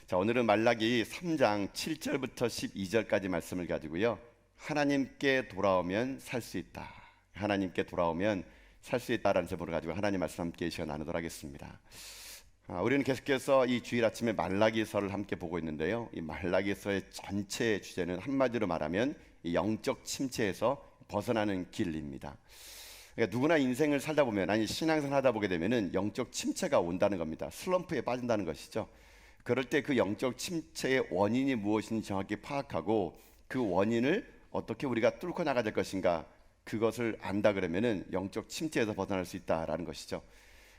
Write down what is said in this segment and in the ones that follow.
자, 오늘은 말라기 3장 7절부터 12절까지 말씀을 가지고요. 하나님께 돌아오면 살 수 있다. 하나님께 돌아오면 살 수 있다라는 제목을 가지고 하나님 말씀 함께 시간 나누도록 하겠습니다. 우리는 계속해서 이 주일 아침에 말라기서를 함께 보고 있는데요. 이 말라기서의 전체 주제는 한마디로 말하면 이 영적 침체에서 벗어나는 길입니다. 그러니까 누구나 인생을 살다 보면, 아니 신앙생활 하다 보게 되면은 영적 침체가 온다는 겁니다. 슬럼프에 빠진다는 것이죠. 그럴 때 그 영적 침체의 원인이 무엇인지 정확히 파악하고 그 원인을 어떻게 우리가 뚫고 나가야 될 것인가, 그것을 안다 그러면은 영적 침체에서 벗어날 수 있다라는 것이죠.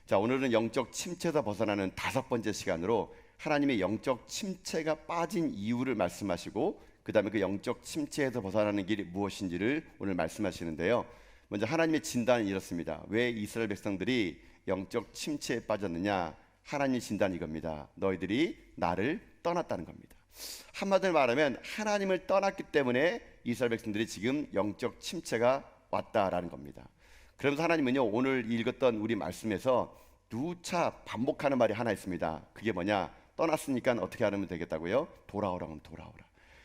자, 오늘은 영적 침체에서 벗어나는 5번째 시간으로 하나님의 영적 침체가 빠진 이유를 말씀하시고, 그 다음에 그 영적 침체에서 벗어나는 길이 무엇인지를 오늘 말씀하시는데요. 먼저 하나님의 진단은 이렇습니다. 왜 이스라엘 백성들이 영적 침체에 빠졌느냐? 하나님의 진단이 이겁니다. 너희들이 나를 떠났다는 겁니다. 한마디로 말하면 하나님을 떠났기 때문에 이스라엘 백성들이 지금 영적 침체가 왔다라는 겁니다. 그러면서 하나님은요, 오늘 읽었던 우리 말씀에서 누차 반복하는 말이 하나 있습니다. 그게 뭐냐? 떠났으니까 어떻게 하면 되겠다고요? 돌아오라 하면 돌아오라.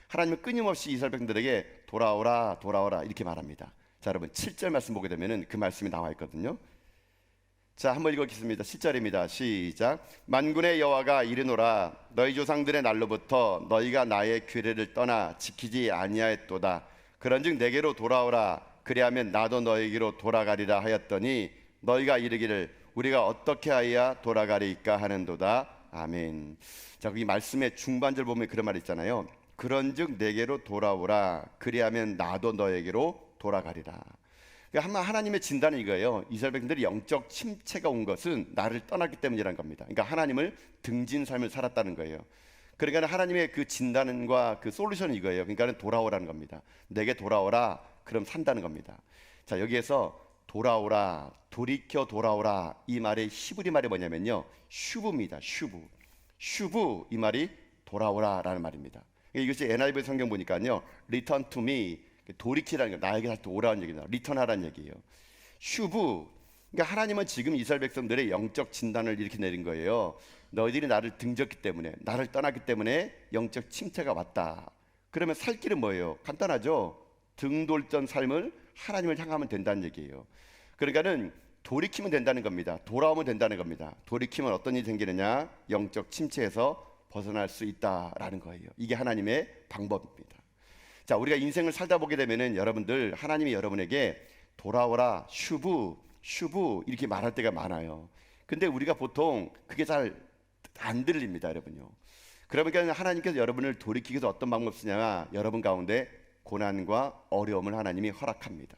하나님은 끊임없이 이스라엘 백성들에게 돌아오라 돌아오라 이렇게 말합니다. 자, 여러분 7절 말씀 보게 되면은 그 말씀이 나와 있거든요. 자, 한번 읽어보겠습니다. 10절입니다. 시작. 만군의 여호와가 이르노라. 너희 조상들의 날로부터 너희가 나의 규례를 떠나 지키지 아니하였도다. 그런즉 내게로 돌아오라. 그리하면 나도 너희에게로 돌아가리라 하였더니 너희가 이르기를 우리가 어떻게 하여야 돌아가리이까 하는도다. 아멘. 자, 이 말씀의 중반절 보면 그런 말이 있잖아요. 그런즉 내게로 돌아오라. 그리하면 나도 너희에게로 돌아가리라. 하나님의 진단은 이거예요. 이스라엘 백성들이 영적 침체가 온 것은 나를 떠났기 때문이라는 겁니다. 그러니까 하나님을 등진 삶을 살았다는 거예요. 그러니까 하나님의 그 진단과 그 솔루션은 이거예요. 그러니까 돌아오라는 겁니다. 내게 돌아오라. 그럼 산다는 겁니다. 자, 여기에서 돌아오라, 돌이켜 돌아오라, 이 말의 히브리 말이 뭐냐면요, 슈브입니다. 슈브, 이 말이 돌아오라라는 말입니다. 이것이 NIV 성경 보니까요, return to me, 돌이키라는 거, 나에게 다시 오라는 얘기다. 리턴하라는 얘기예요. 슈브. 그러니까 하나님은 지금 이스라엘 백성들의 영적 진단을 이렇게 내린 거예요. 너희들이 나를 등졌기 때문에, 나를 떠났기 때문에 영적 침체가 왔다. 그러면 살 길은 뭐예요? 간단하죠. 등돌던 삶을 하나님을 향하면 된다는 얘기예요. 그러니까는 돌이키면 된다는 겁니다. 돌아오면 된다는 겁니다. 돌이키면 어떤 일이 생기느냐? 영적 침체에서 벗어날 수 있다라는 거예요. 이게 하나님의 방법입니다. 자, 우리가 인생을 살다 보게 되면은 여러분들, 하나님이 여러분에게 돌아오라, 슈브 이렇게 말할 때가 많아요. 근데 우리가 보통 그게 잘 안 들립니다, 여러분요. 그러니까 하나님께서 여러분을 돌이키기 위해서 어떤 방법 쓰냐? 여러분 가운데 고난과 어려움을 하나님이 허락합니다.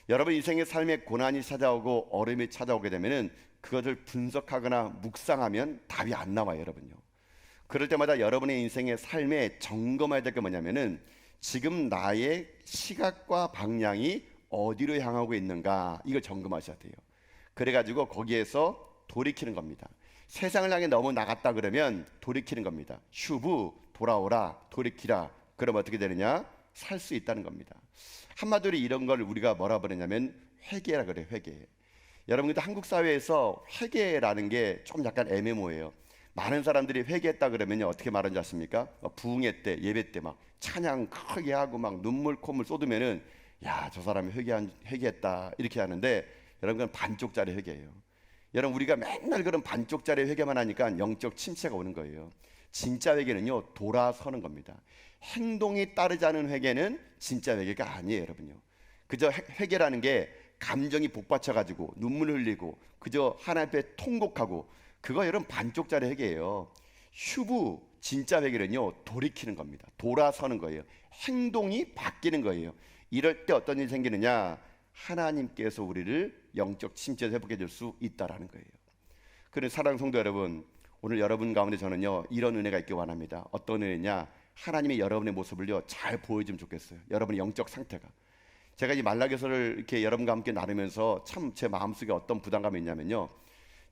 여러분 인생의 삶에 고난이 찾아오고 어려움이 찾아오게 되면은 그것을 분석하거나 묵상하면 답이 안 나와요, 여러분요. 그럴 때마다 여러분의 인생의 삶에 점검해야 될 게 뭐냐면은 지금 나의 시각과 방향이 어디로 향하고 있는가, 이걸 점검하셔야 돼요. 그래가지고 거기에서 돌이키는 겁니다. 세상을 향해 너무 나갔다 그러면 돌이키는 겁니다. 슈브, 돌아오라, 돌이키라. 그럼 어떻게 되느냐? 살 수 있다는 겁니다. 한마디로 이런 걸 우리가 뭐라 부르냐면 회개라 그래요. 회개. 여러분, 근데 한국 사회에서 회개라는 게 좀 약간 애매모호해요. 많은 사람들이 회개했다 그러면요, 어떻게 말하는지 아십니까? 부흥회 때, 예배 때 막 찬양 크게 하고 막 눈물 콧물 쏟으면은 야, 저 사람이 회개했다 이렇게 하는데, 여러분 그건 반쪽짜리 회개예요. 여러분, 우리가 맨날 그런 반쪽짜리 회개만 하니까 영적 침체가 오는 거예요. 진짜 회개는요, 돌아서는 겁니다. 행동이 따르지 않은 회개는 진짜 회개가 아니에요, 여러분요. 그저 회개라는 게 감정이 복받쳐가지고 눈물 흘리고 그저 하나님 앞에 통곡하고, 그거 여러분 반쪽짜리 회개예요. 슈브, 진짜 회개는요, 돌이키는 겁니다. 돌아서는 거예요. 행동이 바뀌는 거예요. 이럴 때 어떤 일이 생기느냐? 하나님께서 우리를 영적 침체에서 회복해 줄 수 있다라는 거예요. 그래서 사랑하는 성도 여러분, 오늘 여러분 가운데 저는요, 이런 은혜가 있길 원합니다. 어떤 은혜냐? 하나님이 여러분의 모습을요, 잘 보여주면 좋겠어요. 여러분의 영적 상태가. 제가 이 말라기서를 이렇게 여러분과 함께 나누면서 참 제 마음속에 어떤 부담감이 있냐면요,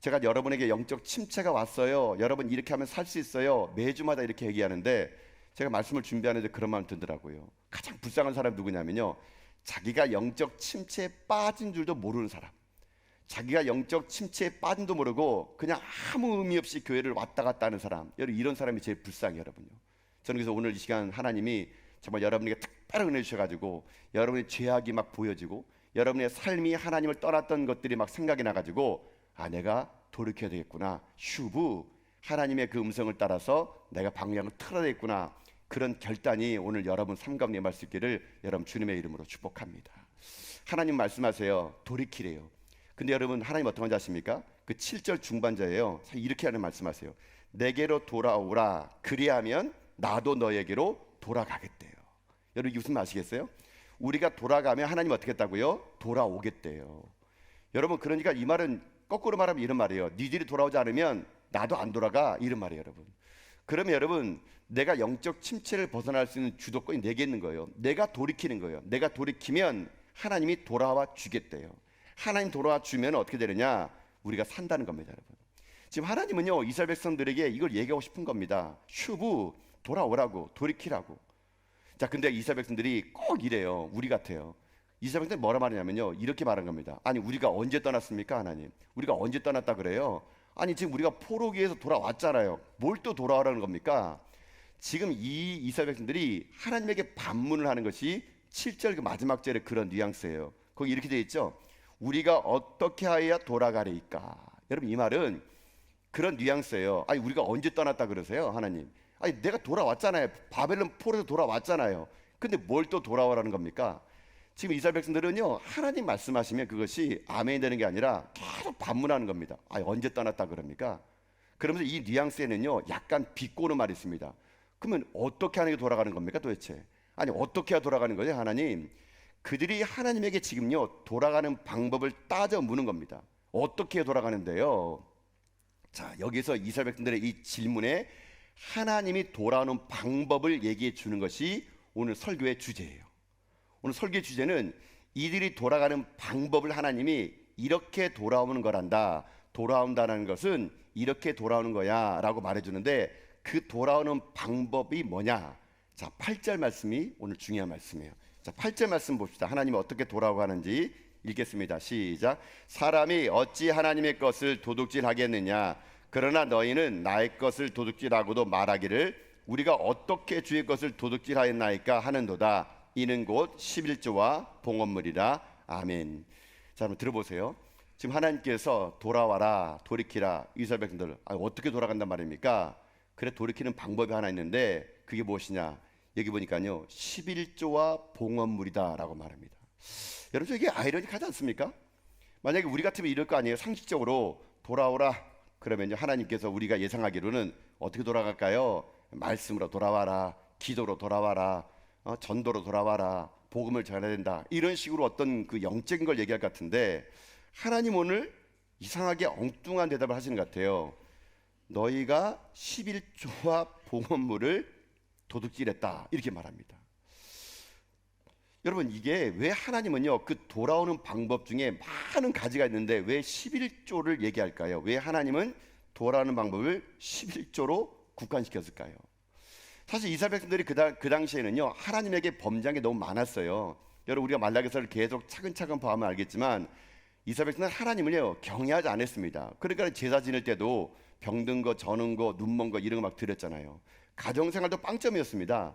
제가 여러분에게 영적 침체가 왔어요, 여러분 이렇게 하면 살 수 있어요, 매주마다 이렇게 얘기하는데, 제가 말씀을 준비하는데 그런 마음 들더라고요. 가장 불쌍한 사람이 누구냐면요, 자기가 영적 침체에 빠진 줄도 모르는 사람. 자기가 영적 침체에 빠짐도 모르고 그냥 아무 의미 없이 교회를 왔다 갔다 하는 사람, 여러분 이런 사람이 제일 불쌍해요, 여러분요. 저는 그래서 오늘 이 시간 하나님이 정말 여러분에게 특별한 은혜 주셔가지고 여러분의 죄악이 막 보여지고 여러분의 삶이 하나님을 떠났던 것들이 막 생각이 나가지고 내가 돌이켜야 되겠구나, 슈브 하나님의 그 음성을 따라서 내가 방향을 틀어야 되겠구나, 그런 결단이 오늘 여러분 삶 가운데 임할 수 있기를 여러분 주님의 이름으로 축복합니다. 하나님 말씀하세요, 돌이키래요. 근데 여러분 하나님 어떤 건지 아십니까? 그 7절 중반절이에요. 이렇게 하는 말씀하세요. 내게로 돌아오라, 그리하면 나도 너에게로 돌아가겠대요. 여러분 이게 무슨 말 아시겠어요? 우리가 돌아가면 하나님 어떻게 했다고요? 돌아오겠대요. 여러분 그러니까 이 말은 거꾸로 말하면 이런 말이에요. 니들이 돌아오지 않으면 나도 안 돌아가, 이런 말이에요, 여러분. 그러면 여러분 내가 영적 침체를 벗어날 수 있는 주도권이 내게 있는 거예요. 내가 돌이키는 거예요. 내가 돌이키면 하나님이 돌아와 주겠대요. 하나님 돌아와 주면 어떻게 되느냐? 우리가 산다는 겁니다, 여러분. 지금 하나님은요 이스라엘 백성들에게 이걸 얘기하고 싶은 겁니다. 슈브, 돌아오라고, 돌이키라고. 자, 근데 이스라엘 백성들이 꼭 이래요. 우리 같아요. 이스라엘 백성들이 뭐라 말하냐면요, 이렇게 말한 겁니다. 아니 우리가 언제 떠났습니까, 하나님? 우리가 언제 떠났다 그래요? 아니 지금 우리가 포로기에서 돌아왔잖아요. 뭘 또 돌아오라는 겁니까? 지금 이 이스라엘 백성들이 하나님에게 반문을 하는 것이 7절 그 마지막 절의 그런 뉘앙스예요. 거기 이렇게 되어 있죠. 우리가 어떻게 하여야 돌아가리까? 여러분 이 말은 그런 뉘앙스예요. 아니 우리가 언제 떠났다 그러세요, 하나님? 아니 내가 돌아왔잖아요. 바벨론 포로에서 돌아왔잖아요. 근데 뭘 또 돌아오라는 겁니까? 지금 이스라엘 백성들은요 하나님 말씀하시면 그것이 아멘이 되는 게 아니라 계속 반문하는 겁니다. 아니 언제 떠났다 그럽니까? 그러면서 이 뉘앙스에는요 약간 비꼬는 말이 있습니다. 그러면 어떻게 하는 게 돌아가는 겁니까 도대체? 아니 어떻게 해야 돌아가는 거죠, 하나님? 그들이 하나님에게 지금요 돌아가는 방법을 따져 묻는 겁니다. 어떻게 돌아가는데요? 자, 여기서 이스라엘 백성들의 이 질문에 하나님이 돌아오는 방법을 얘기해 주는 것이 오늘 설교의 주제예요. 오늘 설교의 주제는 이들이 돌아가는 방법을 하나님이 이렇게 돌아오는 거란다, 돌아온다는 것은 이렇게 돌아오는 거야 라고 말해주는데 그 돌아오는 방법이 뭐냐? 자, 8절 말씀이 오늘 중요한 말씀이에요. 자, 8절 말씀 봅시다. 하나님이 어떻게 돌아오고 하는지 읽겠습니다. 시작. 사람이 어찌 하나님의 것을 도둑질하겠느냐? 그러나 너희는 나의 것을 도둑질하고도 말하기를 우리가 어떻게 주의 것을 도둑질하였나이까 하는도다. 이는 곧 11조와 봉헌물이라. 아멘. 자, 한번 들어보세요. 지금 하나님께서 돌아와라, 돌이키라. 이스라엘 백성들 어떻게 돌아간단 말입니까? 그래, 돌이키는 방법이 하나 있는데 그게 무엇이냐? 여기 보니까요 11조와 봉헌물이다 라고 말합니다. 여러분 이게 아이러니하지 않습니까? 만약에 우리 같으면 이럴 거 아니에요. 상식적으로 돌아오라 그러면 하나님께서 우리가 예상하기로는 어떻게 돌아갈까요? 말씀으로 돌아와라, 기도로 돌아와라, 전도로 돌아와라, 복음을 전해야 된다, 이런 식으로 어떤 그 영적인 걸 얘기할 것 같은데 하나님 오늘 이상하게 엉뚱한 대답을 하시는 것 같아요. 너희가 11조와 봉헌물을 도둑질했다 이렇게 말합니다. 여러분 이게 왜 하나님은요 그 돌아오는 방법 중에 많은 가지가 있는데 왜 11조를 얘기할까요? 왜 하나님은 돌아오는 방법을 11조로 국한시켰을까요? 사실 이스라엘 백성들이 그 당시에는요 하나님에게 범죄한 게 너무 많았어요. 여러분 우리가 말라기서를 계속 차근차근 보면 알겠지만 이스라엘 백성은 하나님을요 경외하지 않았습니다. 그러니까 제사 지낼 때도 병든 거, 저는 거, 눈먼 거 이런 거 막 드렸잖아요. 가정생활도 빵점이었습니다.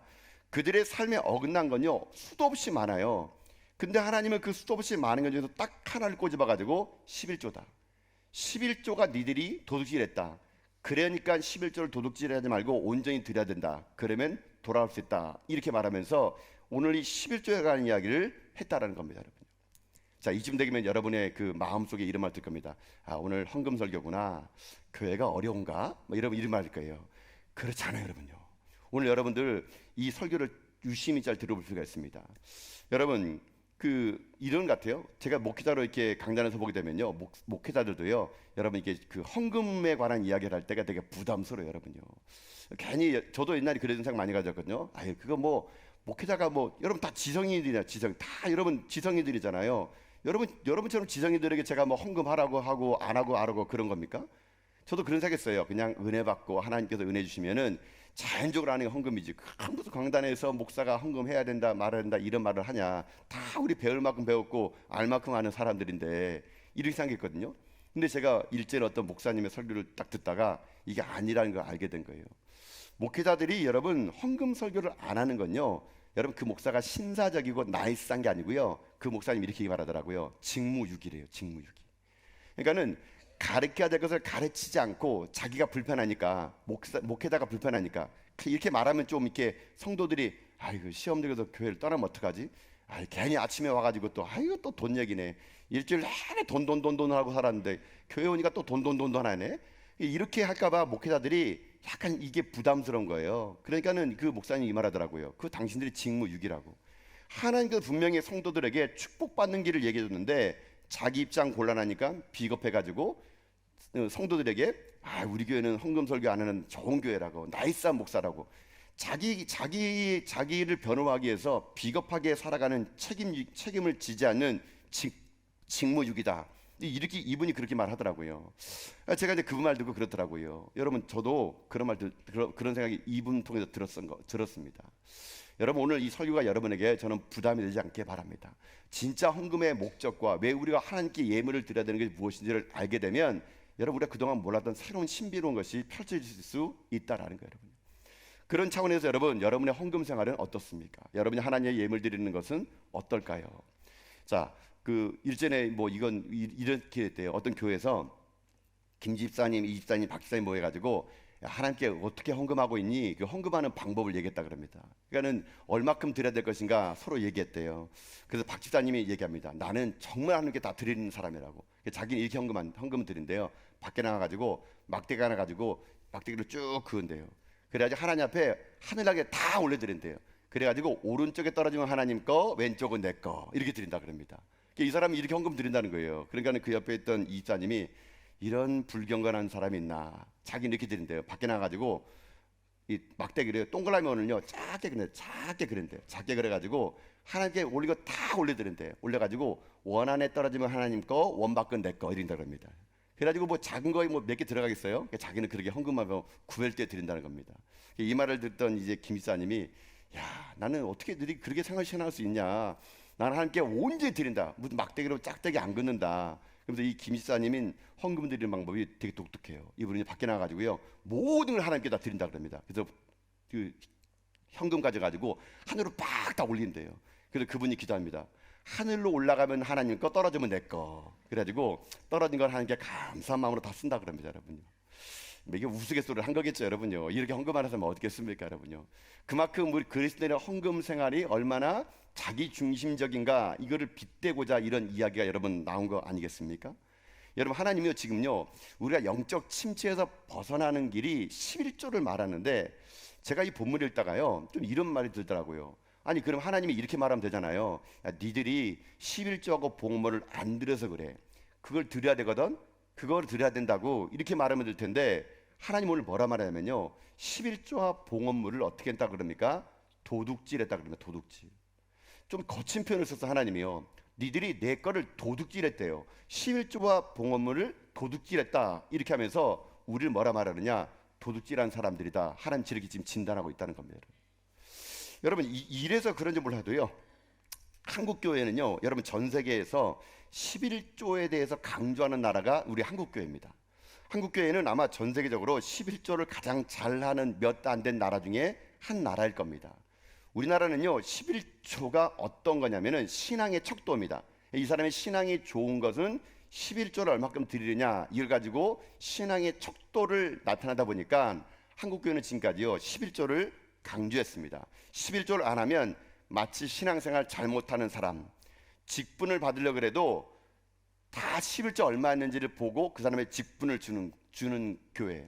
그들의 삶에 어긋난 건요 수도 없이 많아요. 근데 하나님은 그 수도 없이 많은 것 중에서 딱 하나를 꼬집어 가지고 11조다. 11조가 니들이 도둑질했다. 그러니까 11조를 도둑질하지 말고 온전히 드려야 된다. 그러면 돌아올 수 있다. 이렇게 말하면서 오늘 이 11조에 관한 이야기를 했다라는 겁니다, 여러분. 자, 이쯤 되면 여러분의 그 마음속에 이런 말 들 겁니다. 오늘 헌금 설교구나. 교회가 어려운가? 뭐 이런 말 할 거예요. 그렇지 않아요, 여러분요. 오늘 여러분들 이 설교를 유심히 잘 들어볼 필요가 있습니다. 여러분 그 이런 것 같아요. 제가 목회자로 이렇게 강단에서 보게 되면요, 목회자들도요, 여러분 이게 그 헌금에 관한 이야기를 할 때가 되게 부담스러워요, 여러분요. 괜히 저도 옛날에 그런 생각 많이 가졌거든요. 그거 뭐 목회자가 뭐 여러분 다 지성인들이냐, 다 여러분 지성인들이잖아요. 여러분처럼 지성인들에게 제가 뭐 헌금하라고 하고 안 하고 그런 겁니까? 저도 그런 생각했어요. 그냥 은혜 받고 하나님께서 은혜 주시면은 자연적으로 하는 게 헌금이지. 무슨 강단에서 목사가 헌금해야 된다, 말해야 된다 이런 말을 하냐. 다 우리 배울 만큼 배웠고 알 만큼 아는 사람들인데 이렇게 생각했거든요. 근데 제가 일제는 어떤 목사님의 설교를 딱 듣다가 이게 아니라는 걸 알게 된 거예요. 목회자들이 여러분 헌금 설교를 안 하는 건요, 여러분 그 목사가 신사적이고 나이스한 게 아니고요, 그 목사님 이렇게 말하더라고요. 직무유기래요. 직무유기. 그러니까는 가르쳐야 될 것을 가르치지 않고 자기가 불편하니까, 목회자가 불편하니까 이렇게 말하면 좀 이렇게 성도들이 아이고 시험 들어서 교회를 떠나면 어떡하지? 아이 괜히 아침에 와가지고 또 아이고 또 돈 얘기네. 일주일 내내 돈 하고 살았는데 교회 오니까 또 돈 하네. 이렇게 할까봐 목회자들이 약간 이게 부담스러운 거예요. 그러니까는 그 목사님이 이 말하더라고요. 그 당신들이 직무유기라고. 하나님께서 분명히 성도들에게 축복받는 길을 얘기해 줬는데 자기 입장 곤란하니까 비겁해가지고 성도들에게 우리 교회는 헌금 설교 안 하는 좋은 교회라고, 나이스한 목사라고, 자기를 변호하기 위해서 비겁하게 살아가는 책임을 지지 않는 직무유기다. 이렇게 이분이 그렇게 말하더라고요. 제가 이제 그 말 듣고 그렇더라고요. 여러분 저도 그런 생각이 이분 통해서 들었습니다. 여러분 오늘 이 설교가 여러분에게 저는 부담이 되지 않게 바랍니다. 진짜 헌금의 목적과 왜 우리가 하나님께 예물을 드려야 되는 게 무엇인지를 알게 되면 여러분 우리가 그동안 몰랐던 새로운 신비로운 것이 펼쳐질 수 있다라는 거예요. 여러분. 그런 차원에서 여러분의 헌금 생활은 어떻습니까? 여러분이 하나님의 예물 드리는 것은 어떨까요? 자, 그 일전에 뭐 이렇게 됐대요. 어떤 교회에서 김 집사님, 이 집사님, 박 집사님 모여가지고 하나님께 어떻게 헌금하고 있니? 그 헌금하는 방법을 얘기했다 그럽니다. 그러니까는 얼마큼 드려야 될 것인가 서로 얘기했대요. 그래서 박 집사님이 얘기합니다. 나는 정말 하나님께 다 드리는 사람이라고. 자기는 이렇게 헌금을 드린대요. 밖에 나가가지고 막대기 하나 가지고 막대기를 쭉 그은대요. 그래가지고 하나님 앞에 하늘나게 다 올려드린대요. 그래가지고 오른쪽에 떨어지면 하나님 거, 왼쪽은 내 거 이렇게 드린다 그럽니다. 이 사람이 이렇게 헌금 드린다는 거예요. 그러니까 그 옆에 있던 이 집사님이 이런 불경건한 사람이 있나, 자기는 이렇게 드린대요. 밖에 나가가지고 이 막대기를 동그라미 원을요 작게 그린대요. 작게 그래가지고 하나님께 올리고 다 올려드린대요. 올려가지고 원 안에 떨어지면 하나님 거, 원 밖은 내 거 이런다 그럽니다. 그래가지고 뭐 작은 거에 뭐 몇 개 들어가겠어요? 자기는 그렇게 헌금하면 구별 때 드린다는 겁니다. 이 말을 듣던 이제 김 집사님이 야, 나는 어떻게 너희 그렇게 생활 시원할 수 있냐? 나는 하나님께 온전히 드린다. 무슨 막대기로 짝대기 안 긋는다. 그래서 이 김 집사님인 헌금 드리는 방법이 되게 독특해요. 이분이 밖에 나가가지고요 모든 걸 하나님께 다 드린다 그럽니다. 그래서 그 현금 가져가지고 하늘로 빡 다 올린대요. 그래서 그분이 기도합니다. 하늘로 올라가면 하나님 거, 떨어지면 내 거. 그래가지고 떨어진 걸 하나님께 감사한 마음으로 다 쓴다 그럽니다, 여러분요. 이게 우스갯소리를 한 거겠죠, 여러분요. 이렇게 헌금 안 해서 어떻겠습니까, 여러분요. 그만큼 우리 그리스도인의 헌금 생활이 얼마나 자기 중심적인가, 이거를 빗대고자 이런 이야기가 여러분 나온 거 아니겠습니까? 여러분 하나님이요 지금요 우리가 영적 침체에서 벗어나는 길이 11조를 말하는데, 제가 이 본문을 읽다가요 좀 이런 말이 들더라고요. 아니 그럼 하나님이 이렇게 말하면 되잖아요. 야, 니들이 11조하고 봉헌물을 안 드려서 그래. 그걸 드려야 되거든. 그걸 드려야 된다고 이렇게 말하면 될 텐데, 하나님 오늘 뭐라 말하냐면요 11조와 봉헌물을 어떻게 했다 그럽니까? 도둑질했다 그럽니다. 도둑질. 좀 거친 표현을 써서 하나님이요 니들이 내 거를 도둑질했대요. 11조와 봉헌물을 도둑질했다 이렇게 하면서 우리를 뭐라 말하느냐? 도둑질한 사람들이다. 하나님 이렇게 지금 진단하고 있다는 겁니다. 여러분 이래서 그런지 몰라도요 한국 교회는요 여러분 전 세계에서 11조에 대해서 강조하는 나라가 우리 한국 교회입니다. 한국 교회는 아마 전 세계적으로 11조를 가장 잘하는 몇 안 된 나라 중에 한 나라일 겁니다. 우리나라는요 11조가 어떤 거냐면은 신앙의 척도입니다. 이 사람의 신앙이 좋은 것은 11조를 얼마큼 드리느냐, 이걸 가지고 신앙의 척도를 나타나다 보니까 한국 교회는 지금까지요 11조를 강조했습니다. 11조를 안 하면 마치 신앙생활 잘못하는 사람, 직분을 받으려고 해도 다 11조 얼마였는지를 보고 그 사람의 직분을 주는 교회.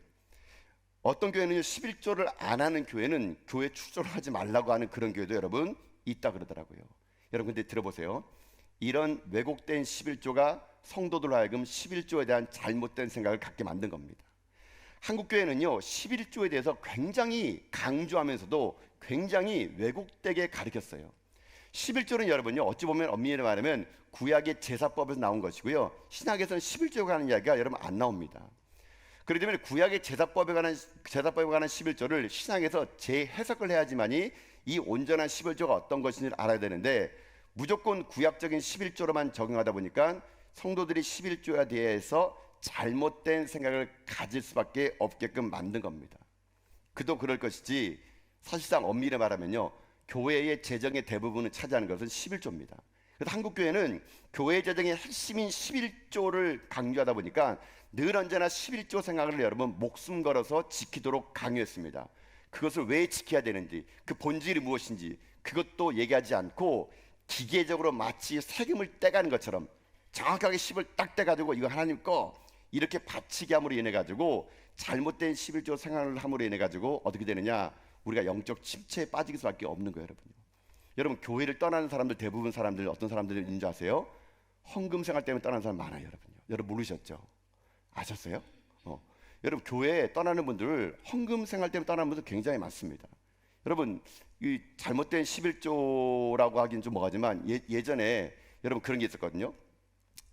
어떤 교회는 11조를 안 하는 교회는 교회 출조를 하지 말라고 하는 그런 교회도 여러분 있다 그러더라고요. 여러분 근데 들어보세요. 이런 왜곡된 11조가 성도들로 하여금 11조에 대한 잘못된 생각을 갖게 만든 겁니다. 한국 교회는요 11조에 대해서 굉장히 강조하면서도 굉장히 왜곡되게 가르쳤어요. 11조는 여러분요 어찌 보면 엄밀히 말하면 구약의 제사법에서 나온 것이고요, 신약에서는 11조에 관한 이야기가 여러분 안 나옵니다. 그렇기 때문에 구약의 제사법에 관한 11조를 신약에서 재해석을 해야지만이 이 온전한 11조가 어떤 것인지를 알아야 되는데, 무조건 구약적인 11조로만 적용하다 보니까 성도들이 11조에 대해서 잘못된 생각을 가질 수밖에 없게끔 만든 겁니다. 그도 그럴 것이지 사실상 엄밀히 말하면요, 교회의 재정의 대부분을 차지하는 것은 11조입니다. 그래서 한국 교회는 교회 재정의 핵심인 11조를 강조하다 보니까 늘 언제나 11조 생각을 여러분 목숨 걸어서 지키도록 강요했습니다. 그것을 왜 지켜야 되는지, 그 본질이 무엇인지 그것도 얘기하지 않고 기계적으로 마치 세금을 떼가는 것처럼 정확하게 10을 딱 떼가지고 이거 하나님 거 이렇게 바치게 함으로 인해 가지고 잘못된 11조 생활을 함으로 인해 가지고 어떻게 되느냐, 우리가 영적 침체에 빠질 수밖에 없는 거예요. 여러분 교회를 떠나는 사람들, 대부분 사람들 어떤 사람들인 줄 아세요? 헌금 생활 때문에 떠나는 사람 많아요. 여러분 모르셨죠? 아셨어요? 여러분 교회 떠나는 분들, 헌금 생활 때문에 떠나는 분들 굉장히 많습니다. 여러분 이 잘못된 11조라고 하긴 좀 뭐하지만 예전에 여러분 그런 게 있었거든요.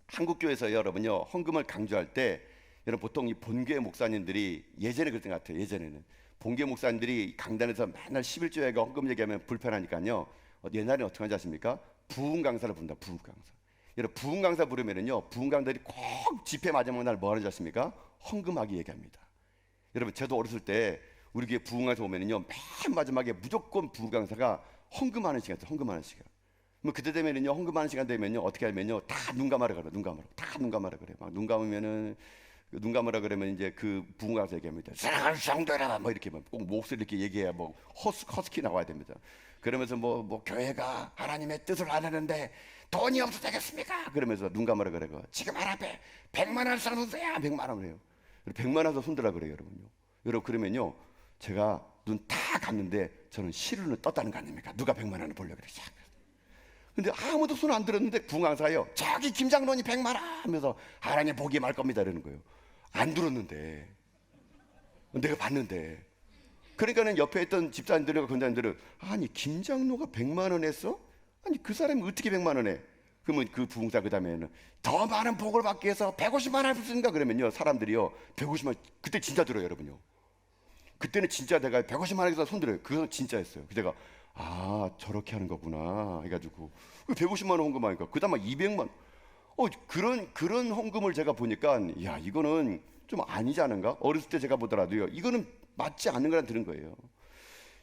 한국 교회에서 여러분요 헌금을 강조할 때 여러분 보통 이 본교회 목사님들이 예전에 그랬던 것 같아요. 예전에는 본교회 목사님들이 강단에서 맨날 11조에 헌금 얘기하면 불편하니까요. 옛날에 어떻게 하는지 아십니까? 부흥 강사를 부른다. 부흥 강사. 여러분 부흥 강사 부르면은요, 부흥 강사들이 꼭 집회 마지막 날 뭐 하는지 아십니까? 헌금하기 얘기합니다. 여러분 저도 어렸을 때 우리 교회 부흥 강사 오면은요, 맨 마지막에 무조건 부흥 강사가 헌금하는 시간, 헌금하는 시간. 뭐 그때 되면은요, 헌금하는 시간 되면요 어떻게 하면요, 다 눈 감아라 그래. 눈 감아라. 다 눈 감아라 그래. 막 눈 감으면은 눈 감으라 그러면 이제 그 부흥 강사 얘기합니다. 사랑하는 성도라 뭐 이렇게 꼭 목소리 이렇게 얘기해야 뭐 허스키 나와야 됩니다. 그러면서 뭐 교회가 하나님의 뜻을 안 하는데 돈이 없어도 되겠습니까? 그러면서 눈 감으라 그래. 지금 하나님에 100만 원 써주세요. 100만 원을 해요. 100만 원 써 손들라 그래요, 여러분요. 여러분 그러면요, 제가 눈 다 감는데 저는 실눈을 떴다는 거 아닙니까? 누가 100만 원을 보려고 그래. 근데 아무도 손 안 들었는데 부흥강사요, 저기 김장로님 100만 원 하면서 하나님 복이 말 겁니다 이러는 거예요. 안 들었는데, 내가 봤는데. 그러니까는 옆에 있던 집사님들과 권사님들은 아니 김장로가 100만 원 했어? 아니 그 사람이 어떻게 100만 원 해? 그러면 그 부흥사 그 다음에는 더 많은 복을 받기 위해서 150만 원 했습니까? 그러면요 사람들이요 150만, 그때 진짜 들어요 여러분요. 그때는 진짜 내가 150만 원에서 손 들어요. 그건 진짜였어요. 그때가 아 저렇게 하는 거구나 해가지고 150만 원 헌금하니까 그 다음 200만 그런 헌금을 제가 보니까 야 이거는 좀 아니지 않은가? 어렸을 때 제가 보더라도요 이거는 맞지 않는 거란 들은 거예요.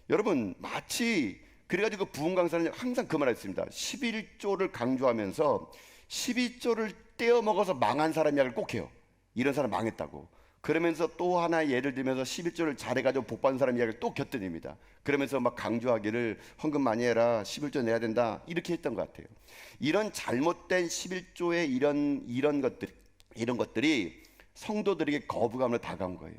여러분 마치 그래가지고 부흥 강사는 항상 그 말을 했습니다. 11조를 강조하면서 12조를 떼어 먹어서 망한 사람 이야기를 꼭 해요. 이런 사람 망했다고. 그러면서 또 하나 예를 들면서 11조를 잘해가지고 복받은 사람 이야기를 또 곁들입니다. 그러면서 막 강조하기를 헌금 많이 해라, 11조 내야 된다 이렇게 했던 것 같아요. 이런 잘못된 11조의 이런 것들이 성도들에게 거부감으로 다가온 거예요.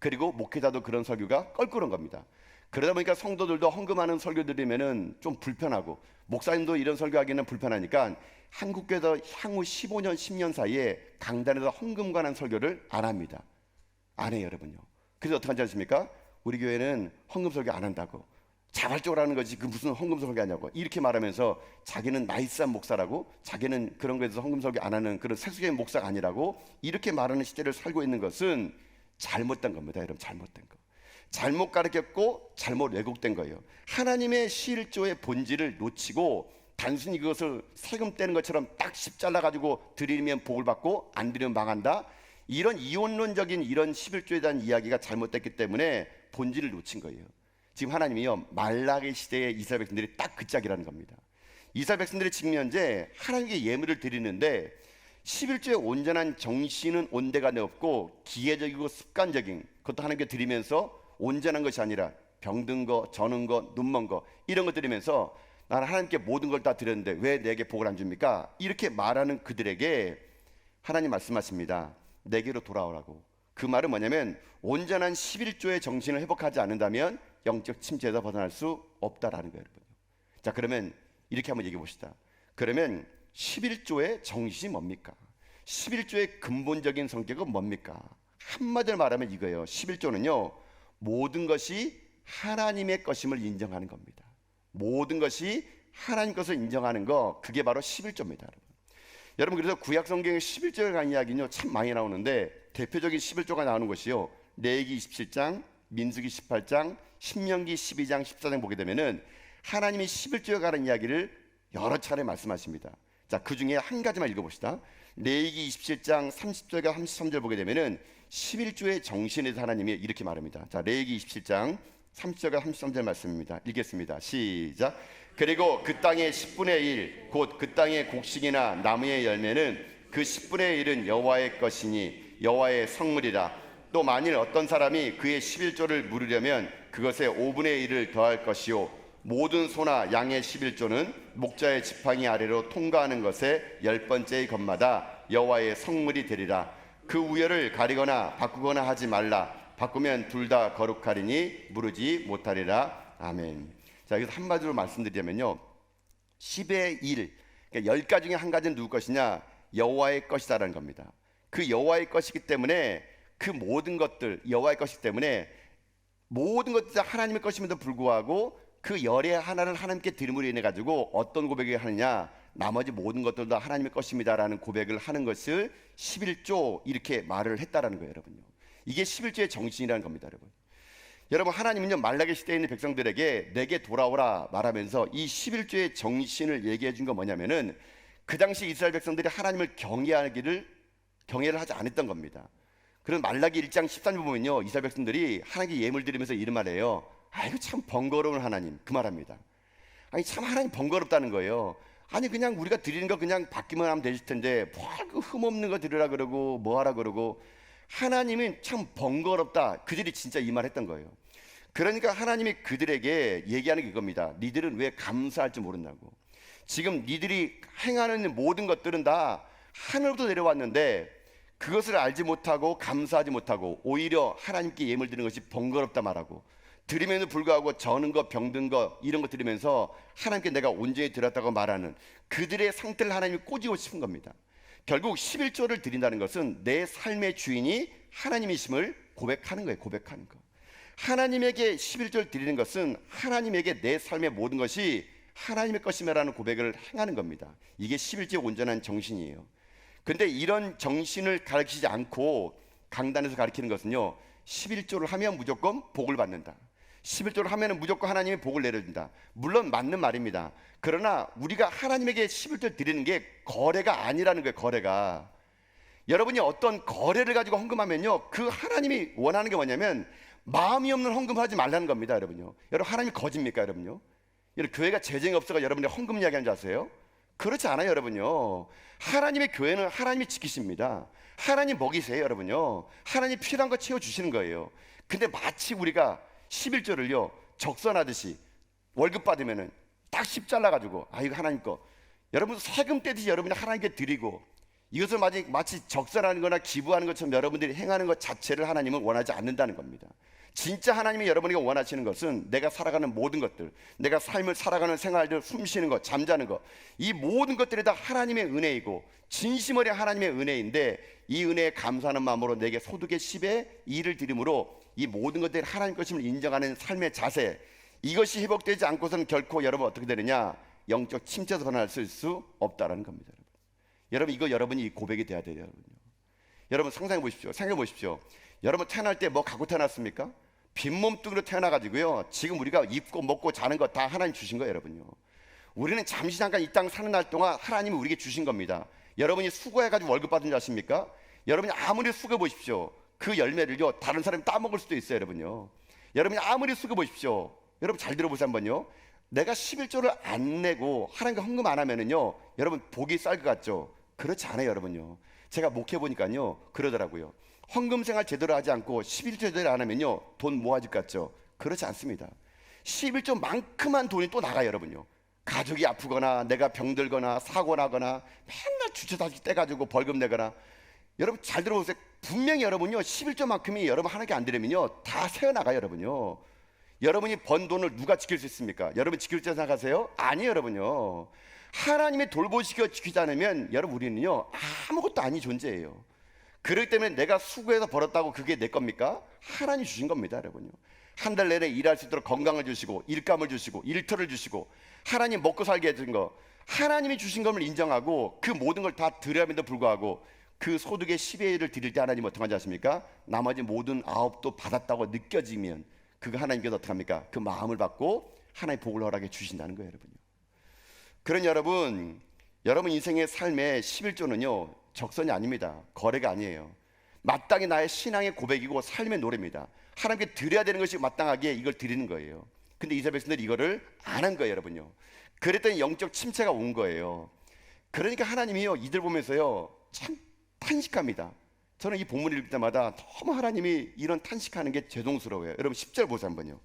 그리고 목회자도 그런 설교가 껄끄러운 겁니다. 그러다 보니까 성도들도 헌금하는 설교 들으면은 좀 불편하고, 목사님도 이런 설교하기는 불편하니까 한국교회에서 향후 15년, 10년 사이에 강단에서 헌금 관한 설교를 안 합니다. 안 해요, 여러분요. 그래서 어떻게 하지 않습니까? 우리 교회는 헌금 설교 안 한다고, 자발적으로 하는 거지 그 무슨 헌금 설교 하냐고 이렇게 말하면서 자기는 나이스한 목사라고, 자기는 그런 거에서 헌금 설교 안 하는 그런 세속적인 목사가 아니라고 이렇게 말하는 시대를 살고 있는 것은 잘못된 겁니다. 여러분 잘못된 거, 잘못 가르쳤고 잘못 왜곡된 거예요. 하나님의 11조의 본질을 놓치고 단순히 그것을 세금 떼는 것처럼 딱 십 잘라가지고 드리면 복을 받고 안 드리면 망한다, 이런 이원론적인 이런 11조에 대한 이야기가 잘못됐기 때문에 본질을 놓친 거예요. 지금 하나님이요 말라기 시대의 이스라엘 백성들이 딱 그 짝이라는 겁니다. 이스라엘 백성들이 지금 현재 하나님께 예물을 드리는데 11조의 온전한 정신은 온데간데 없고 기계적이고 습관적인, 그것도 하나님께 드리면서 온전한 것이 아니라 병든 거, 저는 거, 눈먼 거 이런 거 드리면서 나는 하나님께 모든 걸 다 드렸는데 왜 내게 복을 안 줍니까? 이렇게 말하는 그들에게 하나님 말씀하십니다. 내게로 돌아오라고. 그 말은 뭐냐면 온전한 11조의 정신을 회복하지 않는다면 영적 침체에서 벗어날 수 없다라는 거예요, 여러분. 자, 그러면 이렇게 한번 얘기해 봅시다. 그러면 11조의 정신이 뭡니까? 11조의 근본적인 성격은 뭡니까? 한마디로 말하면 이거예요. 11조는요 모든 것이 하나님의 것임을 인정하는 겁니다. 모든 것이 하나님 것을 인정하는 거, 그게 바로 11조입니다, 여러분. 그래서 구약 성경에 11조에 관한 이야기는요 참 많이 나오는데 대표적인 11조가 나오는 것이요 레위기 27장, 민수기 18장, 신명기 12장, 14장 보게 되면은 하나님이 11조에 관한 이야기를 여러 차례 말씀하십니다. 자, 그 중에 한 가지만 읽어봅시다. 레위기 27장 30절과 33절 보게 되면은 11조의 정신에서 하나님이 이렇게 말합니다. 자, 레위기 27장 30절과 33절 말씀입니다. 읽겠습니다. 시작. 그리고 그 땅의 10분의 1 곧 그 땅의 곡식이나 나무의 열매는 그 10분의 1은 여호와의 것이니 여호와의 성물이라. 또 만일 어떤 사람이 그의 11조를 물으려면 그것에 5분의 1을 더할 것이요 모든 소나 양의 11조는 목자의 지팡이 아래로 통과하는 것에 10번째의 것마다 여호와의 성물이 되리라. 그 우열을 가리거나 바꾸거나 하지 말라. 바꾸면 둘 다 거룩하리니 무르지 못하리라. 아멘. 자, 여기서 한마디로 말씀드리자면요, 10의 1, 그러니까 10가지 중에 한 가지는 누구 것이냐? 여호와의 것이다라는 겁니다. 그 여호와의 것이기 때문에 그 모든 것들 여호와의 것이기 때문에 모든 것들이 하나님의 것임에도 불구하고 그 열의 하나를 하나님께 드림으로 인해 가지고 어떤 고백을 하느냐? 나머지 모든 것들도 하나님의 것입니다라는 고백을 하는 것을 11조 이렇게 말을 했다라는 거예요, 여러분요. 이게 11조의 정신이라는 겁니다, 여러분. 여러분, 하나님은요 말라기 시대에 있는 백성들에게 내게 돌아오라 말하면서 이 11조의 정신을 얘기해 준 건 뭐냐면은 그 당시 이스라엘 백성들이 하나님을 경외를 하지 않았던 겁니다. 그런 말라기 1장 13절 보면요, 이스라엘 백성들이 하나님께 예물 드리면서 이런 말해요. 아이고 참 번거로운 하나님, 그 말합니다. 아니 참 하나님 번거롭다는 거예요. 아니 그냥 우리가 드리는 거 그냥 받기만 하면 되실 텐데 뭘 그 흠없는 거 드리라 그러고 뭐 하라 그러고. 하나님은 참 번거롭다. 그들이 진짜 이 말 했던 거예요. 그러니까 하나님이 그들에게 얘기하는 게 이겁니다. 니들은 왜 감사할 줄 모른다고. 지금 니들이 행하는 모든 것들은 다 하늘부터 내려왔는데 그것을 알지 못하고 감사하지 못하고 오히려 하나님께 예물 드리는 것이 번거롭다 말하고, 드림에도 불구하고 저는 거 병든 거 이런 거 드리면서 하나님께 내가 온전히 드렸다고 말하는 그들의 상태를 하나님이 꼬지고 싶은 겁니다. 결국 11조를 드린다는 것은 내 삶의 주인이 하나님이심을 고백하는 거예요. 고백하는 거. 하나님에게 11조를 드리는 것은 하나님에게 내 삶의 모든 것이 하나님의 것임이라는 고백을 행하는 겁니다. 이게 11조의 온전한 정신이에요. 근데 이런 정신을 가르치지 않고 강단에서 가르치는 것은요, 11조를 하면 무조건 복을 받는다. 11조를 하면 무조건 하나님이 복을 내려준다. 물론 맞는 말입니다. 그러나 우리가 하나님에게 11조를 드리는 게 거래가 아니라는 거예요. 거래가. 여러분이 어떤 거래를 가지고 헌금하면요, 그 하나님이 원하는 게 뭐냐면 마음이 없는 헌금하지 말라는 겁니다. 여러분요. 여러분, 하나님이 거짓입니까? 여러분요. 여러분, 교회가 재정이 없어가 여러분이 헌금 이야기하는 줄 아세요? 그렇지 않아요, 여러분요. 하나님의 교회는 하나님이 지키십니다. 하나님 먹이세요, 여러분요. 하나님 필요한 거 채워주시는 거예요. 근데 마치 우리가 11조를요 적선하듯이 월급 받으면은 딱 10 잘라가지고 아 이거 하나님 거, 여러분 세금 떼듯이 여러분이 하나님께 드리고 이것을 마치 적선하는 거나 기부하는 것처럼 여러분들이 행하는 것 자체를 하나님은 원하지 않는다는 겁니다. 진짜 하나님이 여러분에게 원하시는 것은 내가 살아가는 모든 것들, 내가 삶을 살아가는 생활들, 숨 쉬는 것, 잠자는 것, 이 모든 것들이 다 하나님의 은혜이고 진심 어린 하나님의 은혜인데 이 은혜에 감사하는 마음으로 내게 소득의 10의 2를 드림으로 이 모든 것들이 하나님 것임을 인정하는 삶의 자세, 이것이 회복되지 않고서는 결코 여러분 어떻게 되느냐? 영적 침체에서 벗어날 수 없다라는 겁니다. 여러분 이거 여러분이 고백이 돼야 돼요. 여러분 상상해 보십시오. 생각해 보십시오. 여러분 태어날 때 뭐 갖고 태어났습니까? 빈몸뚱이로 태어나가지고요 지금 우리가 입고 먹고 자는 거 다 하나님 주신 거예요. 여러분요, 우리는 잠시 잠깐 이 땅 사는 날 동안 하나님이 우리에게 주신 겁니다. 여러분이 수고해가지고 월급 받은 줄 아십니까? 여러분이 아무리 수고해 보십시오, 그 열매를요 다른 사람이 따먹을 수도 있어요. 여러분요, 여러분이 아무리 수고해 보십시오, 여러분 잘 들어보세요 한번요. 내가 11조를 안 내고 하나님께 헌금 안 하면은요 여러분 복이 쌀 것 같죠? 그렇지 않아요. 여러분요, 제가 목회 보니까요 그러더라고요. 헌금 생활 제대로 하지 않고 11조 제대로 안 하면요 돈 모아질 것 같죠? 그렇지 않습니다. 11조만큼만 돈이 또 나가요. 여러분요, 가족이 아프거나 내가 병들거나 사고 나거나 맨날 주차다시 떼가지고 벌금 내거나, 여러분 잘 들어보세요. 분명히 여러분요 11조만큼이 여러분 하나님께 안 드리면요 다 새어나가요. 여러분요, 여러분이 번 돈을 누가 지킬 수 있습니까? 여러분 지킬 줄 생각하세요? 아니에요. 여러분요, 하나님의 돌보시고 지키지 않으면 여러분 우리는요 아무것도 아닌 존재예요. 그렇기 때문에 내가 수고해서 벌었다고 그게 내 겁니까? 하나님이 주신 겁니다. 여러분요, 한 달 내내 일할 수 있도록 건강을 주시고 일감을 주시고 일터를 주시고 하나님 먹고 살게 해준 거 하나님이 주신 것을 인정하고 그 모든 걸 다 드려야함에도 불구하고 그 소득의 10의 1을 드릴 때 하나님 어떻게 하지 않습니까? 나머지 모든 9도 받았다고 느껴지면 그거 하나님께서 어떻게 합니까? 그 마음을 받고 하나님의 복을 허락해 주신다는 거예요. 여러분요, 그런 여러분 여러분 인생의 삶의 11조는요 적선이 아닙니다. 거래가 아니에요. 마땅히 나의 신앙의 고백이고 삶의 노래입니다. 하나님께 드려야 되는 것이 마땅하게 이걸 드리는 거예요. 근데 이스라엘 백성들이 이거를 안 한 거예요, 여러분요. 그랬더니 영적 침체가 온 거예요. 그러니까 하나님이요 이들 보면서요 참 탄식합니다. 저는 이 본문을 읽을 때마다 너무 하나님이 이런 탄식하는 게 죄송스러워요. 여러분 10절 보세요 한번요.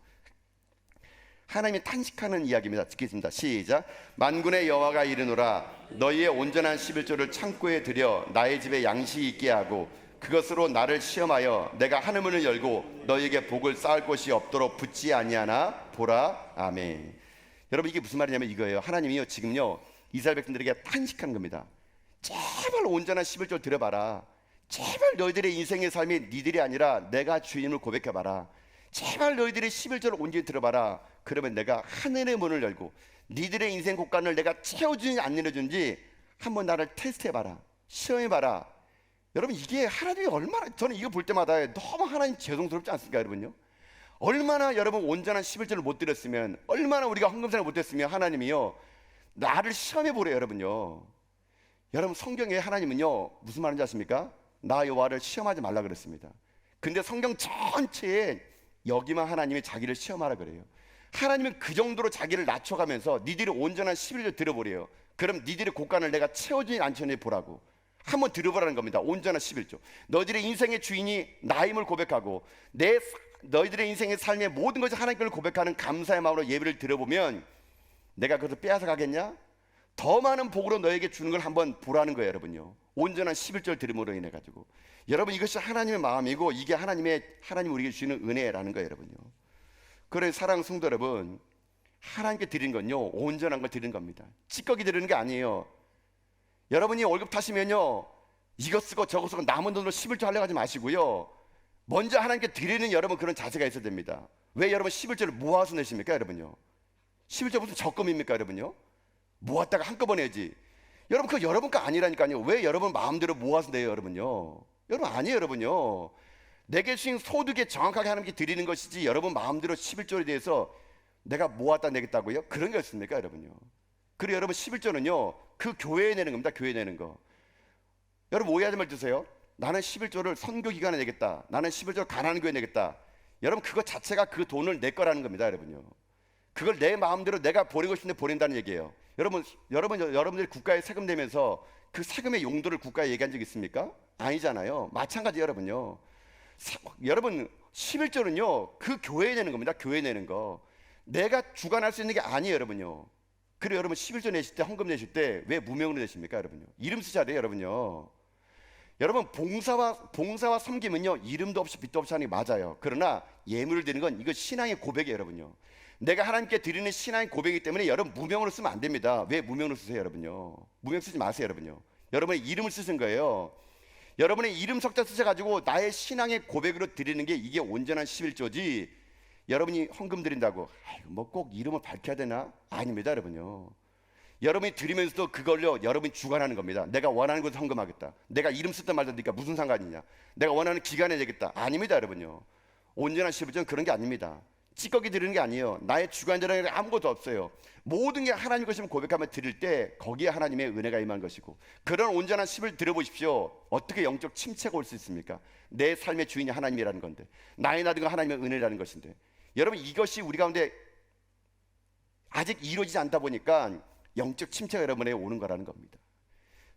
하나님이 탄식하는 이야기입니다. 듣겠습니다. 시작. 만군의 여호와가 이르노라 너희의 온전한 11조를 창고에 들여 나의 집에 양식이 있게 하고 그것으로 나를 시험하여 내가 하늘문을 열고 너희에게 복을 쌓을 곳이 없도록 붙지 아니하나 보라. 아멘. 여러분 이게 무슨 말이냐면 이거예요. 하나님이요 지금요 이스라엘 백성들에게 탄식한 겁니다. 제발 온전한 11조를 드려봐라. 제발 너희들의 인생의 삶이 니들이 아니라 내가 주인을 고백해봐라. 제발 너희들의 11조를 온전히 들어봐라. 그러면 내가 하늘의 문을 열고 니들의 인생 곳간을 내가 채워주는지 안 내려주는지 한번 나를 테스트해봐라. 시험해봐라. 여러분 이게 하나님이 얼마나, 저는 이거 볼 때마다 너무 하나님 죄송스럽지 않습니까 여러분요? 얼마나 여러분 온전한 11조를 못 드렸으면, 얼마나 우리가 헌금상을 못 했으면 하나님이요 나를 시험해보래요 여러분요. 여러분 성경에 하나님은요 무슨 말인지 아십니까? 나 여호와를 시험하지 말라 그랬습니다. 근데 성경 전체에 여기만 하나님이 자기를 시험하라 그래요. 하나님은 그 정도로 자기를 낮춰가면서 니들이 온전한 11조 들어보래요. 그럼 니들의 곳간을 내가 채워주니 안 채워주니 보라고. 한번 들어보라는 겁니다. 온전한 11조. 너희들의 인생의 주인이 나임을 고백하고 너희들의 인생의 삶의 모든 것을 하나님께 고백하는 감사의 마음으로 예배를 들어보면 내가 그것을 빼앗아 가겠냐? 더 많은 복으로 너에게 주는 걸 한번 보라는 거예요 여러분요. 온전한 11조를 들음으로 인해 가지고. 여러분 이것이 하나님의 마음이고 이게 하나님 우리에게 주시는 은혜라는 거예요 여러분요. 그래 사랑하는 성도 여러분, 하나님께 드리는 건요 온전한 걸 드리는 겁니다. 찌꺼기 드리는 게 아니에요. 여러분이 월급 타시면요 이거 쓰고 저거 쓰고 남은 돈으로 11조 하려고 하지 마시고요, 먼저 하나님께 드리는 여러분 그런 자세가 있어야 됩니다. 왜 여러분 11조를 모아서 내십니까 여러분요? 11조 무슨 적금입니까 여러분요? 모았다가 한꺼번에 내지. 여러분 그거 여러분 거 아니라니까요. 왜 여러분 마음대로 모아서 내요 여러분요? 여러분 아니에요 여러분요. 내게 주신 소득에 정확하게 하나님께 드리는 것이지 여러분 마음대로 11조에 대해서 내가 모았다 내겠다고요? 그런 게 없습니까 여러분요? 그리고 여러분 11조는요 그 교회에 내는 겁니다. 교회에 내는 거. 여러분 오해하지 말주세요. 나는 11조를 선교 기간에 내겠다, 나는 11조를 가난한 교회에 내겠다. 여러분 그거 자체가 그 돈을 내 거라는 겁니다 여러분요. 그걸 내 마음대로 내가 버리고 싶은데 버린다는 얘기예요. 여러분들이 국가에 세금 내면서 그 세금의 용도를 국가에 얘기한 적 있습니까? 아니잖아요. 마찬가지 여러분요. 여러분 11조는요 그 교회에 내는 겁니다. 교회에 내는 거. 내가 주관할 수 있는 게 아니에요 여러분요. 그리고 여러분 11조 내실 때, 헌금 내실 때 왜 무명으로 내십니까 여러분요? 이름 쓰셔야 돼요 여러분요. 여러분 봉사와 섬김은요 이름도 없이 빛도 없이 하는 게 맞아요. 그러나 예물을 드리는 건 이거 신앙의 고백이에요 여러분요. 내가 하나님께 드리는 신앙의 고백이기 때문에 여러분 무명으로 쓰면 안 됩니다. 왜 무명으로 쓰세요 여러분요? 무명 쓰지 마세요 여러분요. 여러분의 이름을 쓰신 거예요. 여러분의 이름 석자 쓰셔가지고 나의 신앙의 고백으로 드리는 게 이게 온전한 11조지. 여러분이 헌금 드린다고 뭐 꼭 이름을 밝혀야 되나? 아닙니다 여러분요. 여러분이 드리면서도 그걸요 여러분이 주관하는 겁니다. 내가 원하는 곳에 헌금하겠다, 내가 이름 쓰다 말다니까 무슨 상관이냐, 내가 원하는 기간에 내겠다. 아닙니다 여러분요. 온전한 11조는 그런 게 아닙니다. 찌꺼기 드리는 게 아니에요. 나의 주관자라는 게 아무것도 없어요. 모든 게 하나님 것임을 고백하며 드릴 때 거기에 하나님의 은혜가 임한 것이고, 그런 온전한 10을 들어보십시오. 어떻게 영적 침체가 올 수 있습니까? 내 삶의 주인이 하나님이라는 건데, 나의 나든 건 하나님의 은혜라는 것인데, 여러분 이것이 우리 가운데 아직 이루어지지 않다 보니까 영적 침체가 여러분에게 오는 거라는 겁니다.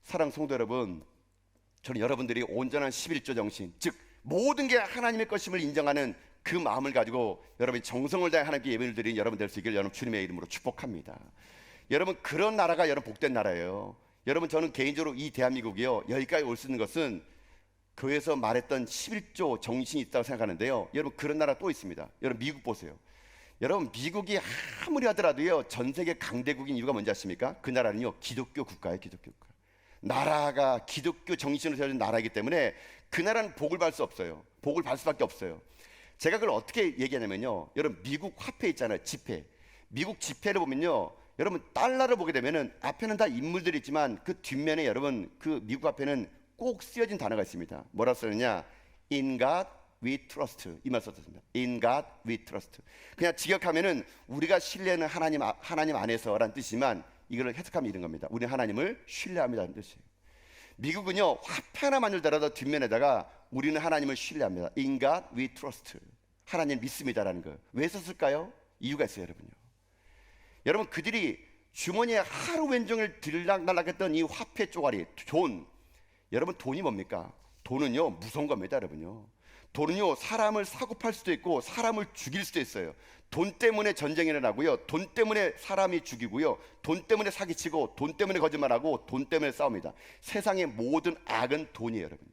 사랑하는 성도 여러분, 저는 여러분들이 온전한 11조 정신, 즉 모든 게 하나님의 것임을 인정하는 그 마음을 가지고 여러분이 정성을 다해 하나님께 예배를 드리는 여러분 될 수 있기를 여러분 주님의 이름으로 축복합니다. 여러분 그런 나라가 여러분 복된 나라예요. 여러분 저는 개인적으로 이 대한민국이요 여기까지 올 수 있는 것은 교회에서 말했던 11조 정신이 있다고 생각하는데요. 여러분 그런 나라 또 있습니다. 여러분 미국 보세요. 여러분 미국이 아무리 하더라도요 전 세계 강대국인 이유가 뭔지 아십니까? 그 나라는요 기독교 국가예요. 기독교 국가. 나라가 기독교 정신으로 세워진 나라이기 때문에 그 나라는 복을 받을 수 없어요. 복을 받을 수밖에 없어요. 제가 그걸 어떻게 얘기하냐면요, 여러분 미국 화폐 있잖아요. 지폐. 미국 지폐를 보면요, 여러분 달러를 보게 되면은 앞에는 다 인물들이 있지만 그 뒷면에 여러분 그 미국 화폐는 꼭 쓰여진 단어가 있습니다. 뭐라 쓰느냐? In God we trust. 이 말 썼습니다. In God we trust. 그냥 직역하면은 우리가 신뢰하는 하나님 안에서라는 뜻이지만 이걸 해석하면 이런 겁니다. 우리는 하나님을 신뢰합니다는 뜻이에요. 미국은요, 화폐 하나 만들더라도 뒷면에다가 우리는 하나님을 신뢰합니다. In God we trust. 하나님 믿습니다라는 거예요. 왜 썼을까요? 이유가 있어요, 여러분요. 여러분, 그들이 주머니에 하루 왼종일 들락날락했던 이 화폐 쪼가리, 돈. 여러분, 돈이 뭡니까? 돈은요, 무서운 겁니다, 여러분요. 돈은요, 사람을 사고팔 수도 있고 사람을 죽일 수도 있어요. 돈 때문에 전쟁이 일어나고요, 돈 때문에 사람이 죽이고요, 돈 때문에 사기치고, 돈 때문에 거짓말하고, 돈 때문에 싸웁니다. 세상의 모든 악은 돈이에요, 여러분요.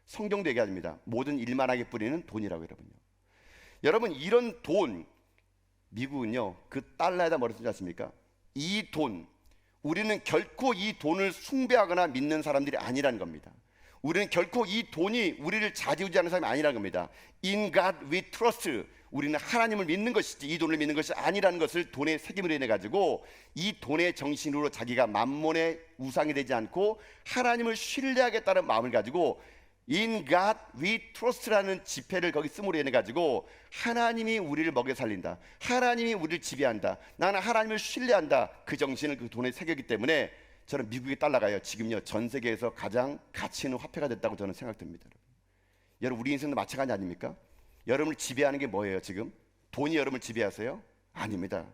성경도 얘기합니다. 모든 일만하게 뿌리는 돈이라고, 여러분요. 여러분, 이런 돈, 미국은요, 그 달러에다 뭐라 쓰지 않습니까? 이 돈, 우리는 결코 이 돈을 숭배하거나 믿는 사람들이 아니라는 겁니다. 우리는 결코 이 돈이 우리를 좌지우지하는 사람이 아니라는 겁니다. In God we trust. 우리는 하나님을 믿는 것이지 이 돈을 믿는 것이 아니라는 것을 돈의 책임으로 인해 가지고 이 돈의 정신으로 자기가 만몬의 우상이 되지 않고 하나님을 신뢰하겠다는 마음을 가지고 In God we trust라는 지폐를 거기 쓰므로 인해 가지고 하나님이 우리를 먹여 살린다, 하나님이 우리를 지배한다, 나는 하나님을 신뢰한다, 그 정신을 그 돈에 새겼기 때문에 저는 미국의 달러가요, 지금요 전 세계에서 가장 가치 있는 화폐가 됐다고 저는 생각됩니다. 여러분, 우리 인생도 마찬가지 아닙니까? 여러분을 지배하는 게 뭐예요? 지금 돈이 여러분을 지배하세요? 아닙니다.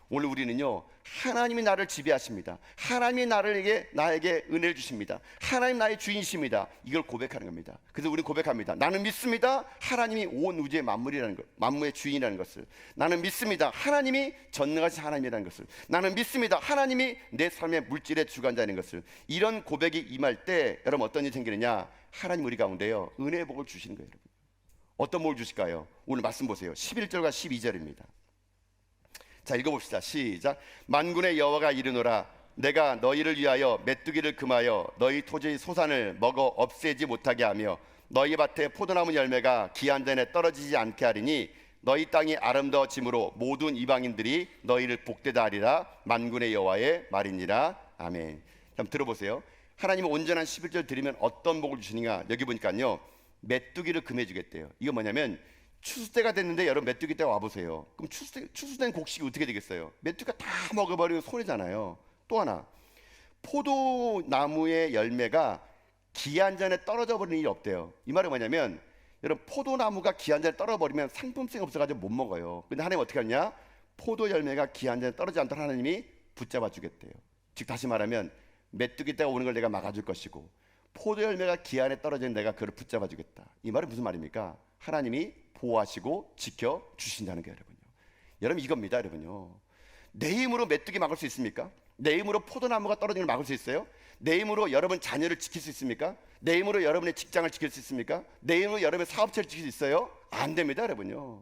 오늘 우리는요, 하나님이 나를 지배하십니다. 하나님이 나에게 은혜를 주십니다. 하나님 나의 주인이십니다. 이걸 고백하는 겁니다. 그래서 우리는 고백합니다. 나는 믿습니다. 하나님이 온 우주의 만물이라는 것, 만물의 주인이라는 것을. 나는 믿습니다. 하나님이 전능하신 하나님이라는 것을. 나는 믿습니다. 하나님이 내 삶의 물질의 주관자인 것을. 이런 고백이 임할 때 여러분 어떤 일이 생기느냐? 하나님 우리 가운데요, 은혜의 복을 주시는 거예요, 여러분. 어떤 복을 주실까요? 오늘 말씀 보세요. 11절과 12절입니다. 자, 읽어봅시다. 시작. 만군의 여호와가 이르노라, 내가 너희를 위하여 메뚜기를 금하여 너희 토지의 소산을 먹어 없애지 못하게 하며 너희 밭에 포도나무 열매가 기한 전에 떨어지지 않게 하리니 너희 땅이 아름다워짐으로 모든 이방인들이 너희를 복되다 하리라. 만군의 여호와의 말이니라. 아멘. 한번 들어보세요. 하나님은 온전한 11절 드리면 어떤 복을 주시는가? 여기 보니까요, 메뚜기를 금해주겠대요. 이거 뭐냐면 추수 때가 됐는데 여러분 메뚜기 때가 와보세요. 그럼 추수된 곡식이 어떻게 되겠어요? 메뚜기가 다 먹어버리고 손해잖아요. 또 하나, 포도나무의 열매가 기한 전에 떨어져 버리는 일이 없대요. 이 말은 뭐냐면 여러분, 포도나무가 기한 전에 떨어버리면 상품성이 없어가지고 못 먹어요. 근데 하나님 어떻게 하냐? 포도 열매가 기한 전에 떨어지지 않도록 하나님이 붙잡아 주겠대요. 즉 다시 말하면 메뚜기 때가 오는 걸 내가 막아줄 것이고 포도 열매가 기한에 떨어지는 내가 그를 붙잡아 주겠다. 이 말은 무슨 말입니까? 하나님이 보호하시고 지켜 주신다는 거예요, 여러분요. 여러분, 이겁니다, 여러분요. 내 힘으로 메뚜기 막을 수 있습니까? 내 힘으로 포도나무가 떨어지는 걸 막을 수 있어요? 내 힘으로 여러분 자녀를 지킬 수 있습니까? 내 힘으로 여러분의 직장을 지킬 수 있습니까? 내 힘으로 여러분의 사업체를 지킬 수 있어요? 안 됩니다, 여러분요.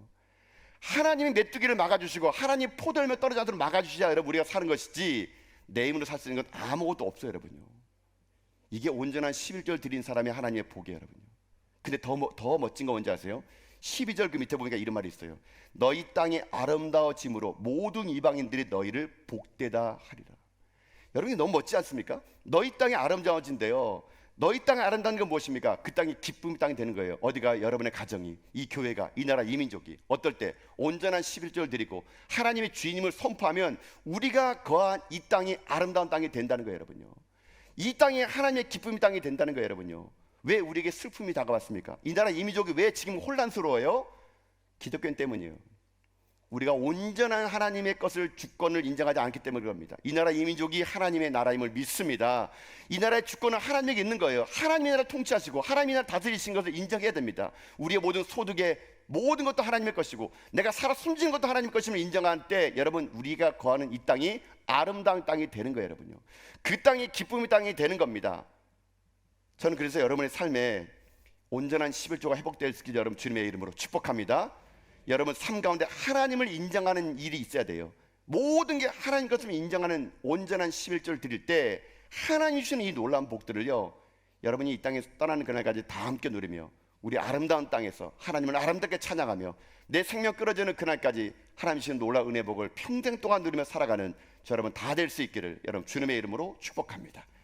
하나님이 메뚜기를 막아주시고 하나님 포도 열매 떨어지지 않도록 막아주셔야 여러분 우리가 사는 것이지 내 힘으로 살 수 있는 건 아무것도 없어요, 여러분요. 이게 온전한 11절 드린 사람이 하나님의 복이에요, 여러분요. 근데 더 멋진 거 뭔지 아세요? 12절 그 밑에 보니까 이런 말이 있어요. 너희 땅이 아름다워짐으로 모든 이방인들이 너희를 복되다 하리라. 여러분이 너무 멋지지 않습니까? 너희 땅이 아름다워진대요. 너희 땅이 아름다운 건 무엇입니까? 그 땅이 기쁨의 땅이 되는 거예요. 어디가? 여러분의 가정이, 이 교회가, 이 나라, 이 민족이. 어떨 때? 온전한 11절 드리고 하나님의 주인임을 선포하면 우리가 거한 이 땅이 아름다운 땅이 된다는 거예요, 여러분요. 이 땅이 하나님의 기쁨의 땅이 된다는 거예요, 여러분요. 왜 우리에게 슬픔이 다가왔습니까? 이 나라 이 민족이 왜 지금 혼란스러워요? 기독교 때문이에요. 우리가 온전한 하나님의 것을 주권을 인정하지 않기 때문에 그럽니다. 이 나라 이 민족이 하나님의 나라임을 믿습니다. 이 나라의 주권은 하나님에게 있는 거예요. 하나님이 나라를 통치하시고 하나님이 나라를 다스리신 것을 인정해야 됩니다. 우리의 모든 소득의 모든 것도 하나님의 것이고 내가 살아 숨지는 것도 하나님의 것임을 인정할 때 여러분 우리가 거하는 이 땅이 아름다운 땅이 되는 거예요, 여러분요. 그 땅이 기쁨의 땅이 되는 겁니다. 저는 그래서 여러분의 삶에 온전한 11조가 회복될 수 있기를 여러분 주님의 이름으로 축복합니다. 여러분 삶 가운데 하나님을 인정하는 일이 있어야 돼요. 모든 게 하나님 것을 인정하는 온전한 11조를 드릴 때 하나님이 주시는 이 놀라운 복들을요, 여러분이 이 땅에서 떠나는 그날까지 다 함께 누리며 우리 아름다운 땅에서 하나님을 아름답게 찬양하며 내 생명 끊어지는 그날까지 하나님 주시는 놀라운 은혜 복을 평생 동안 누리며 살아가는 저 여러분 다 될 수 있기를 여러분 주님의 이름으로 축복합니다.